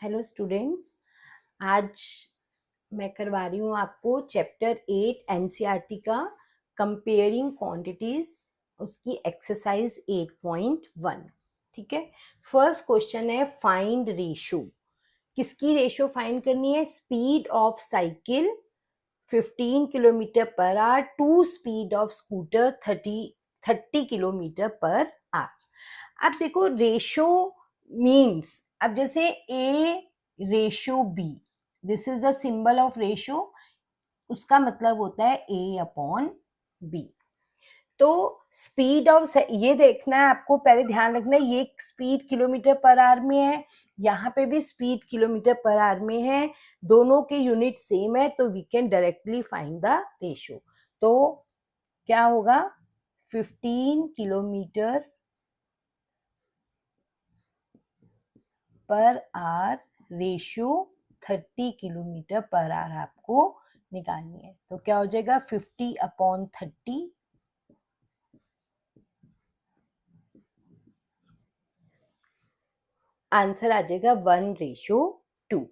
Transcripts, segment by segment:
Hello students, आज मैं करवा रही हूँ आपको चैप्टर 8 एनसीईआरटी का कंपेयरिंग क्वांटिटीज, उसकी एक्सरसाइज 8.1। ठीक है। फर्स्ट क्वेश्चन है फाइंड रेशो। किसकी रेशो फाइंड करनी है? Speed of cycle 15 kilometre per hour to speed of scooter 30 kilometre per hour. अब देखो रेशो मीन्स, अब जैसे A ratio B, this is the symbol of ratio, उसका मतलब होता है ए अपॉन बी। तो स्पीड ऑफ, ये देखना है आपको, पहले ध्यान रखना है ये स्पीड किलोमीटर पर आवर में है, यहाँ पे भी स्पीड किलोमीटर पर आवर में है, दोनों के यूनिट सेम है, तो we can directly find the ratio. तो क्या होगा? 15 kilometre per hour ratio 30 kilometre per hour आपको निकालनी है। तो क्या हो जाएगा? 50/30, आंसर आ जाएगा 1:2।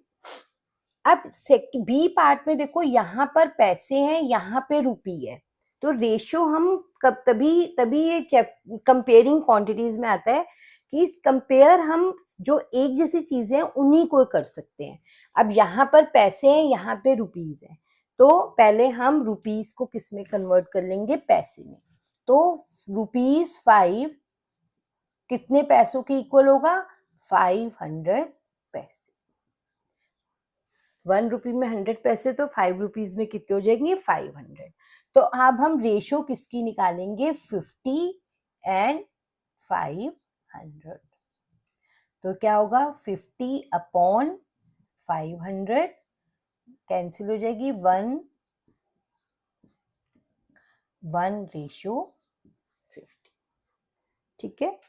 अब बी पार्ट में देखो, यहाँ पर पैसे हैं, यहाँ पे रुपी है, तो रेशियो हम कब तभी ये कंपेयरिंग क्वांटिटीज में आता है कि कंपेयर हम जो एक जैसी चीजें हैं उन्हीं को कर सकते हैं। अब यहाँ पर पैसे हैं, यहाँ पे रुपीज है, तो पहले हम रुपीज को किस में कन्वर्ट कर लेंगे? पैसे में। तो ₹5 कितने पैसों के इक्वल होगा? 500 पैसे। 1 रुपी में 100 पैसे, तो 5 रुपीज में कितने हो जाएंगे? 500। तो अब हम रेशो किसकी निकालेंगे? 50 एंड 500। तो क्या होगा? 50/500 कैंसिल हो जाएगी, 1:50। ठीक है।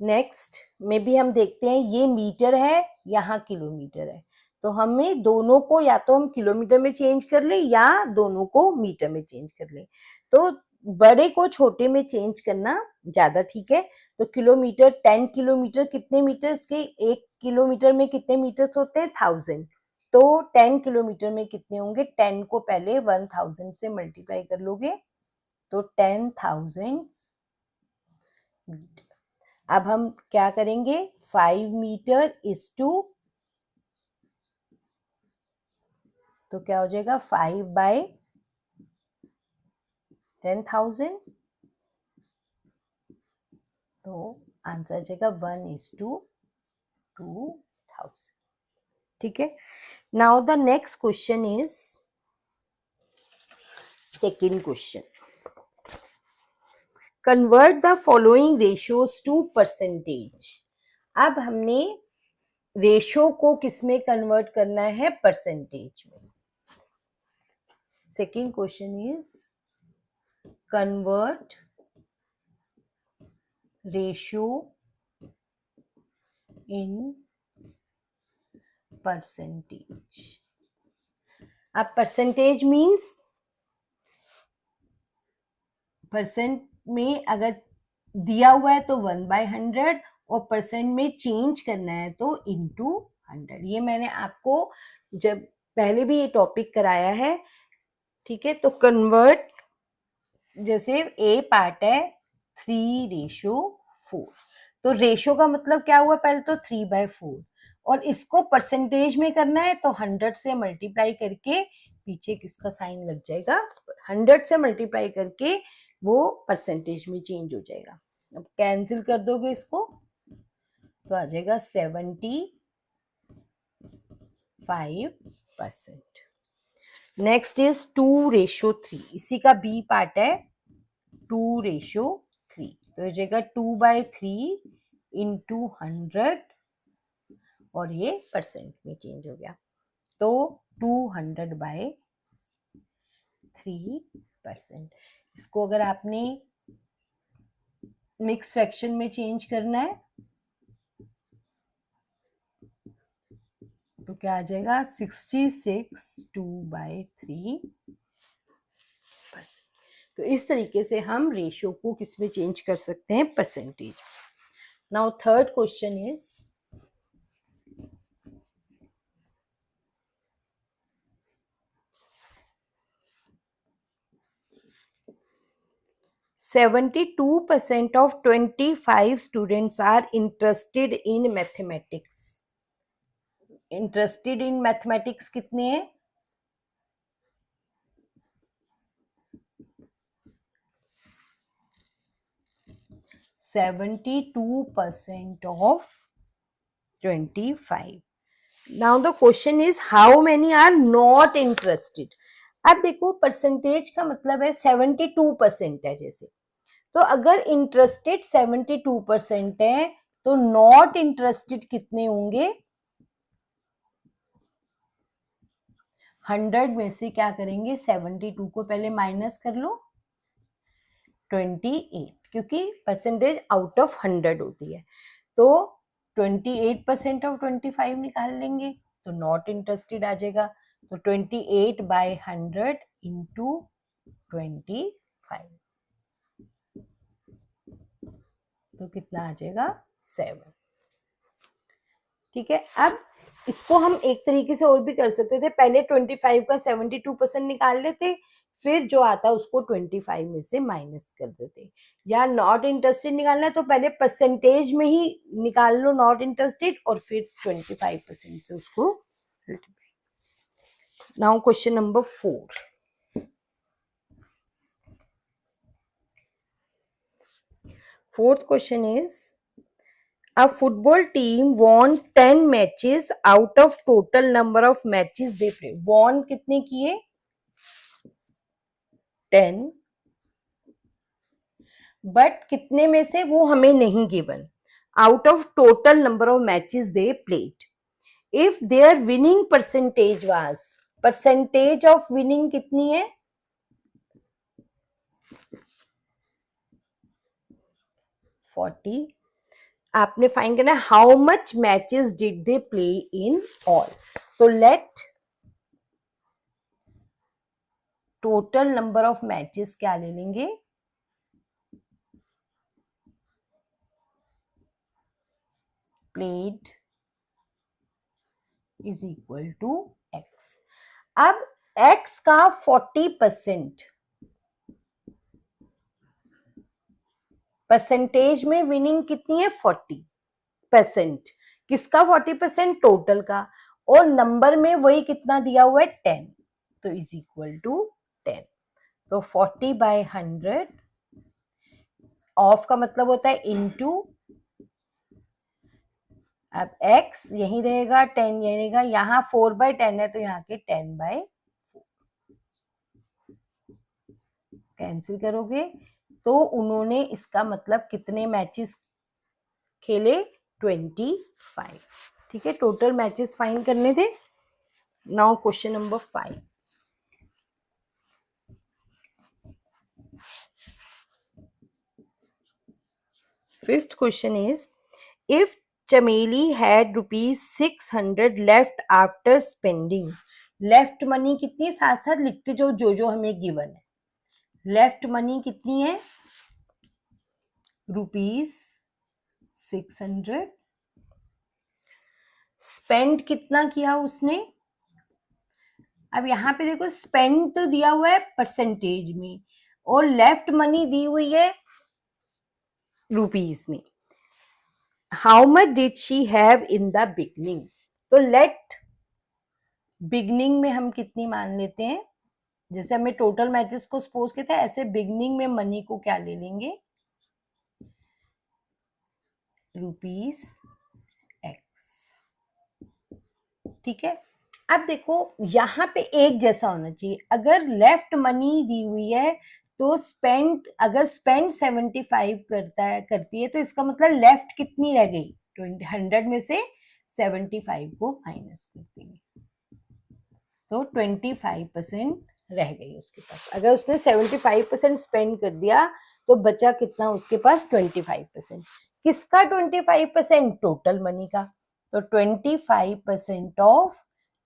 नेक्स्ट में भी हम देखते हैं, ये मीटर है, यहाँ किलोमीटर है, तो हमें दोनों को या तो हम किलोमीटर में चेंज कर ले या दोनों को मीटर में चेंज कर ले। तो बड़े को छोटे में चेंज करना ज्यादा ठीक है। तो किलोमीटर, 10 किलोमीटर कितने मीटर्स के? 1 किलोमीटर में कितने मीटर्स होते हैं? 1000। तो 10 किलोमीटर में कितने होंगे? 10 को पहले 1000 से मल्टीप्लाई कर लोगे तो 10,000 मीटर। अब हम क्या करेंगे? 5 मीटर इज टू, तो क्या हो जाएगा? 5/10,000। तो आंसर आ जाएगा 1:2000। ठीक है। Now the next question is second question. Convert the following ratios to percentage. अब हमने रेशो को किस में कन्वर्ट करना है? परसेंटेज में। Second question is convert ratio in percentage. अब परसेंटेज मीन्स परसेंट में अगर दिया हुआ है तो 1/100, और परसेंट में चेंज करना है तो इनटू 100। ये मैंने आपको जब पहले भी ये टॉपिक कराया है। ठीक है। तो कन्वर्ट, जैसे ए पार्ट है 3:4, तो रेशो का मतलब क्या हुआ? पहले तो 3/4, और इसको परसेंटेज में करना है तो 100 से मल्टीप्लाई करके पीछे किसका साइन लग जाएगा? 100 से मल्टीप्लाई करके वो परसेंटेज में चेंज हो जाएगा। अब कैंसिल कर दोगे इसको तो आ जाएगा 75%। नेक्स्ट इज 2:3, इसी का बी पार्ट है 2:3, तो हो जाएगा 2/3 इंटू 100, और ये परसेंट में चेंज हो गया, तो 200/3%। इसको अगर आपने मिक्स फ्रैक्शन में चेंज करना है तो क्या आ जाएगा? 66 2/3%। तो इस तरीके से हम रेशियो को किस में चेंज कर सकते हैं? Percentage. Now third question is 72% of 25 students are interested in mathematics. Interested in mathematics कितने हैं? 72% of 25. Now the question is how many are not interested. अब देखो परसेंटेज का मतलब है 72% है जैसे, तो अगर इंटरेस्टेड 72% है तो नॉट इंटरेस्टेड कितने होंगे? 100 में से क्या करेंगे, 72 को पहले माइनस कर लो, 28, क्योंकि परसेंटेज आउट ऑफ 100 होती है, तो 28% ऑफ 25 निकाल लेंगे तो नॉट इंटरेस्टेड आ जाएगा। तो 28/100 इंटू 25, तो कितना आ जाएगा? 7। ठीक है, अब इसको हम एक तरीके से और भी कर सकते थे, पहले 25 का 72% निकाल लेते, फिर जो आता उसको 25 में से माइनस कर देते, या नॉट इंटरेस्टेड निकालना है तो पहले परसेंटेज में ही निकाल लो नॉट इंटरेस्टेड और फिर 25% से उसको। Now question number 4. Fourth question is, a football team won 10 matches out of total number of matches they play. Won कितने किए? 10, बट कितने में से वो हमें नहीं given, out of total number of matches they played. If their winning percentage was, percentage of winning कितनी है? 40. आपने फाइंड करना है how much matches did they play in all. So let total number of matches क्या ले लेंगे? Played is equal to x. अब x का 40%, परसेंटेज में विनिंग कितनी है? 40%. किसका 40%? टोटल का, और नंबर में वही कितना दिया हुआ है? 10, तो इज इक्वल टू 10. तो 40/100, ऑफ का मतलब होता है इनटू, अब x यही रहेगा, 10 यही रहेगा, यहाँ 4/10 है तो यहाँ के 10/, कैंसिल करोगे तो उन्होंने इसका मतलब कितने मैचेस खेले? 25. ठीक है, टोटल मैचेस फाइंड करने थे. Now question number 5. Fifth question is, if Chameli had ₹600 left after spending, left money कितनी है? साथ साथ लिखते जो जो हमें गिवन है. लेफ्ट मनी कितनी है? ₹600. स्पेंड कितना किया उसने? अब यहाँ पे देखो स्पेंड तो दिया हुआ है परसेंटेज में और लेफ्ट मनी दी हुई है रुपीज में. How much did she have in the beginning? तो लेट बिगनिंग में हम कितनी मान लेते हैं, जैसे हमें टोटल मैचेस को सपोज किया था, ऐसे बिगनिंग में मनी को क्या ले लेंगे? ₹x. ठीक है, अब देखो यहाँ पे एक जैसा होना चाहिए. अगर लेफ्ट मनी दी हुई है तो स्पेंड, अगर स्पेंड 75 करती है तो इसका मतलब लेफ्ट कितनी रह गई? 100 में से 75 को माइनस कर देंगे तो 25% रह गई उसके पास. अगर उसने 75% स्पेंड कर दिया तो बचा कितना उसके पास? 25%. किसका 25%? टोटल मनी का. तो 25% ऑफ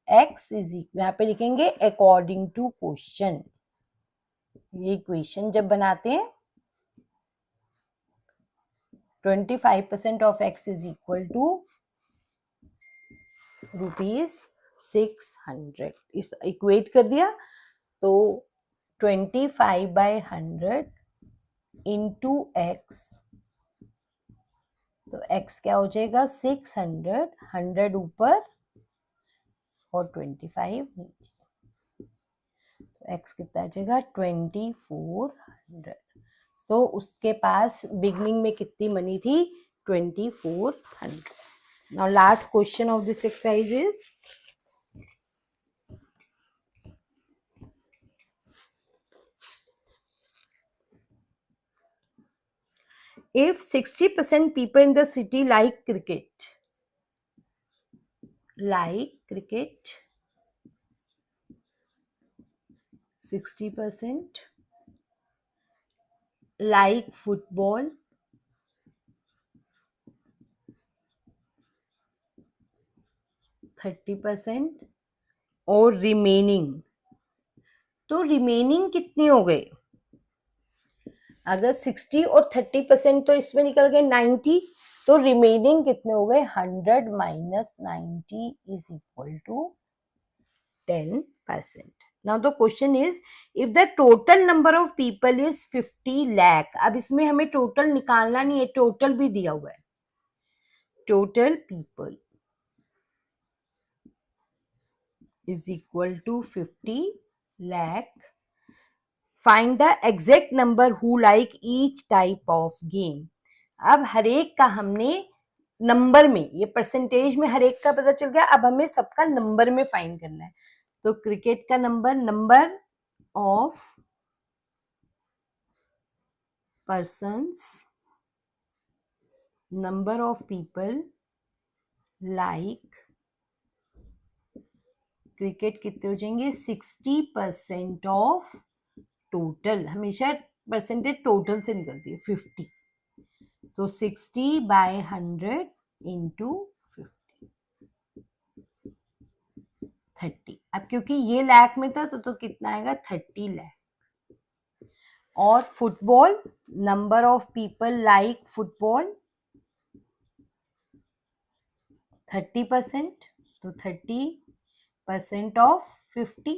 x इज इक्वल, यहाँ पे लिखेंगे अकॉर्डिंग टू क्वेश्चन. ये इक्वेशन जब बनाते हैं 25% of x is equal to ₹600. इस इक्वेट कर दिया तो 25/100 इंटू एक्स, तो x क्या हो जाएगा 600, 100 ऊपर और 25 नीचे, तो x कितना आ जाएगा 2400। तो उसके पास बिगनिंग में कितनी मनी थी 2400। Now last question of this exercise is if 60% people in the city like cricket, 60% like football, 30% और रिमेनिंग, तो रिमेनिंग कितनी हो गई, अगर 60 और 30% तो इसमें निकल गए 90, तो रिमेनिंग कितने हो गए 100 minus 90 is equal to 10%. Now the question is if the total number of people is 50 lakh, अब इसमें हमें टोटल निकालना नहीं है, टोटल भी दिया हुआ है, total people is equal to 50 lakh, find the exact number who like each type of game. अब हर एक का हमने नंबर में, ये परसेंटेज में हर एक का पता चल गया, अब हमें सबका नंबर में फाइंड करना है। तो क्रिकेट का number of persons, number of people like cricket कितने हो जाएंगे 60% ऑफ टोटल, हमेशा परसेंटेज टोटल से निकलती है 50, तो 60 बाय 100 इंटू 30। अब क्योंकि ये लाख में था तो कितना आएगा 30 लाख। और football, number of people like football 30%, तो 30% ऑफ 50,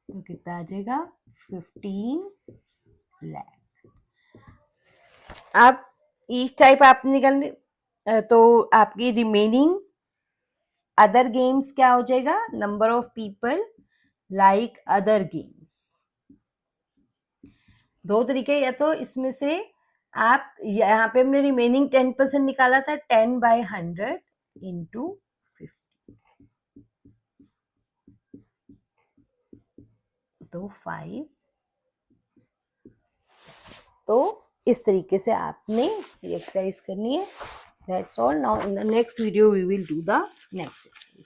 तो कितना आ जाएगा 15 लाख। अब ईच टाइप आप निकलने, तो आपकी रिमेनिंग अदर गेम्स क्या हो जाएगा, number of people like other games. दो तरीके, या तो इसमें से आप, यहाँ पे हमने रिमेनिंग 10% निकाला था, 10 बाय 100 इंटू 50, तो 5। तो इस तरीके से आपने ये एक्सरसाइज करनी है। That's all. Now in the next video we will do the next exercise.